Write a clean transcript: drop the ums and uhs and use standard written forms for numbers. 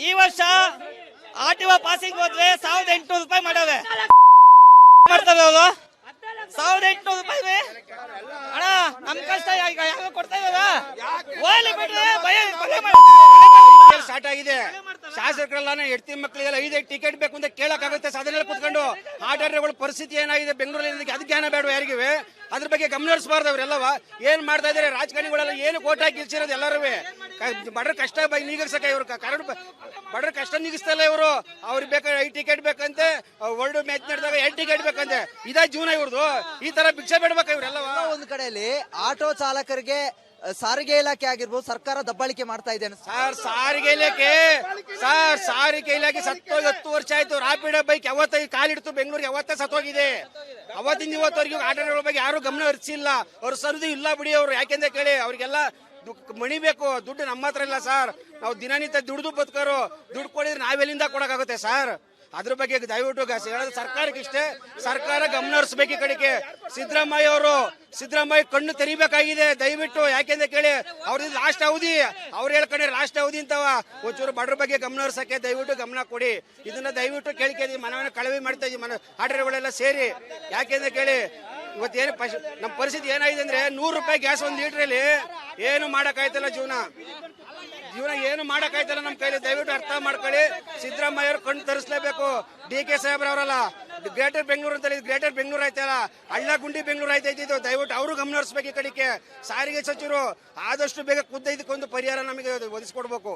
ಈ ವರ್ಷ RTO passing ಹೋದ್ರೆ 1800 ರೂಪಾಯಿ ಮಾಡವೆ ಮಾಡ್ತವೆ ಅವರು 1800 ರೂಪಾಯಿ ಅಣ್ಣ ನಮ್ ಕಷ್ಟ ಯಾವ ಕೊಡ್ತಾ ಇವಾಗ ಹೋಗ್ಲಿ ಬಿಡ್ರಿ ಭಯ ಸ್ಟಾರ್ಟ್ ಆಗಿದೆ. ಶಾಸಕರೆಲ್ಲ ಹೆಡ್ತಿ ಮಕ್ಕಳಿಗೆಲ್ಲ 5 ಟಿಕೆಟ್ ಬೇಕು ಅಂತ ಕೇಳಕ್ಕಾಗುತ್ತೆ ಸಾಧನೆ ಕೂತ್ಕೊಂಡು. ಆಟಗಾರಗಳ ಪರಿಸ್ಥಿತಿ ಏನಾಗಿದೆ ಬೆಂಗಳೂರಲ್ಲಿ ಅದು ಜ್ಞಾನ ಬೇಡ ಯಾರಿಗಿವೆ ಅದ್ರ ಬಗ್ಗೆ ಗಮನ ಹರಿಸಬಾರ್ದು. ಅವರೆಲ್ಲವ ಏನ್ ಮಾಡ್ತಾ ಇದಾರೆ ರಾಜಕಾರಣಿಗಳೆಲ್ಲ ಏನು ಕೋಟ್ ಹಾಕಿ ಇಲ್ಸಿರೋದು ಎಲ್ಲರೂ ಬಡ್ರ ಕಷ್ಟ ನೀಗಿಸಕ್ಕೆ ಇವ್ರು ಬಡ್ರ ಕಷ್ಟ ನೀಗಿಸ್ತಾ ಇಲ್ಲ ಇವರು. ಅವ್ರಿಗೆ ಬೇಕಾ 5 ಟಿಕೆಟ್ ಬೇಕಂತೆ, ವರ್ಲ್ಡ್ ಮ್ಯಾಚ್ ನಡೆದಾಗ 2 ಟಿಕೆಟ್ ಬೇಕಂತೆ. ಇದೇ ಜೀವನ ಇವ್ರದು. ಈ ತರ ಭಿಕ್ಷೆ ಬೇಡಬೇಕ ಇವ್ರೆಲ್ಲವ. ಒಂದ್ ಕಡೆಯಲ್ಲಿ ಆಟೋ ಚಾಲಕರಿಗೆ ಸಾರಿಗೆ ಇಲಾಖೆ ಆಗಿರ್ಬೋದು ಸರ್ಕಾರ ದಬ್ಬಾಳಿಕೆ ಮಾಡ್ತಾ ಇದೆ ಸಾರಿಗೆ ಇಲಾಖೆ ಸತ್ತೋಗಿ 10 ವರ್ಷ ಆಯ್ತು. ರಾಪಿಡ್ ಬೈಕ್ ಯಾವತ್ತ ಕಾಲಿಡ್ತು ಬೆಂಗಳೂರಿಗೆ ಯಾವತ್ತೇ ಸತ್ತೋಗಿದೆ. ಅವತ್ತಿಂದ ಇವತ್ತವರೆಗೂ ಆಟೋಗಳ ಬಗ್ಗೆ ಯಾರು ಗಮನ ಹರಿಸಿಲ್ಲ. ಅವ್ರ ಸರದಿ ಇಲ್ಲ ಬಿಡಿ. ಅವ್ರು ಯಾಕೆಂದ್ರೆ ಕೇಳಿ ಅವ್ರಿಗೆಲ್ಲ ಮಣಿ ಬೇಕು. ದುಡ್ಡು ನಮ್ಮ ಹತ್ರ ಇಲ್ಲ ಸರ್. ನಾವು ದಿನನಿತ್ಯ ದುಡ್ದು ಬದುಕೋರು. ದುಡ್ಡು ಕೊಡಿದ್ರೆ ನಾವೆಲ್ಲಿಂದ ಕೊಡಕ್ಕಾಗುತ್ತೆ ಸರ್? ಅದ್ರ ಬಗ್ಗೆ ದಯವಿಟ್ಟು ಹೇಳೋದು ಸರ್ಕಾರಕ್ಕೆ ಇಷ್ಟೇ, ಸರ್ಕಾರ ಗಮನ ಹರಿಸಬೇಕು ಈ ಕಡೆಗೆ. ಸಿದ್ದರಾಮಯ್ಯ ಕಣ್ಣು ತೆರಿಬೇಕಾಗಿದೆ ದಯವಿಟ್ಟು. ಯಾಕೆಂದ್ರೆ ಕೇಳಿ ಅವ್ರದ್ದು ಲಾಸ್ಟ್ ಅವಧಿ, ಅವ್ರು ಹೇಳ್ಕೊಂಡ್ರೆ ಲಾಸ್ಟ್ ಅವಧಿ ಅಂತವ. ಒಂಚೂರು ಬಡ್ರ ಬಗ್ಗೆ ಗಮನ ಹರಿಸಕ್ಕೆ ದಯವಿಟ್ಟು ಗಮನ ಕೊಡಿ. ಇದನ್ನ ದಯವಿಟ್ಟು ಕೇಳ್ಕೇಳಿ ಮನವನ್ನ ಕಳವಿ ಮಾಡ್ತಾ ಇದೀವಿ ಆಟಗಾರಗಳೆಲ್ಲ ಸೇರಿ. ಯಾಕೆಂದ್ರೆ ಕೇಳಿ ಇವತ್ತೇನು ನಮ್ಮ ಪರಿಸ್ಥಿತಿ ಏನಾಗಿದೆ ಅಂದ್ರೆ 100 ರೂಪಾಯಿ ಗ್ಯಾಸ್ 1 ಲೀಟ್ರಲ್ಲಿ ಏನು ಮಾಡಕ್ಕಾಯ್ತಲ್ಲ ಜೀವನ ಏನು ಮಾಡಕ್ಕಾಯ್ತಲ್ಲ ನಮ್ಮ ಕೈಲಿ. ದಯವಿಟ್ಟು ಅರ್ಥ ಮಾಡ್ಕೊಳ್ಳಿ. ಸಿದ್ದರಾಮಯ್ಯ ಅವರು ಕಣ್ಣು ತರಿಸಲೇಬೇಕು. DK ಸಾಹೇಬ್ರವರಲ್ಲ ಗ್ರೇಟರ್ ಬೆಂಗಳೂರು ಅಂತ ಗ್ರೇಟರ್ ಬೆಂಗಳೂರು ಆಯ್ತಲ್ಲ, ಹಳ್ಳ ಗುಂಡಿ ಬೆಂಗಳೂರು ಆಯ್ತಾಯ್ತಿದ್ದು. ದಯವಿಟ್ಟು ಅವರು ಗಮನ ಹರಿಸಬೇಕು ಈ ಕಡೆಗೆ. ಸಾರಿಗೆ ಸಚಿವರು ಆದಷ್ಟು ಬೇಗ ಇದಕ್ಕೊಂದು ಪರಿಹಾರ ನಮಗೆ ಒದಗಿಸ್ಕೊಡ್ಬೇಕು.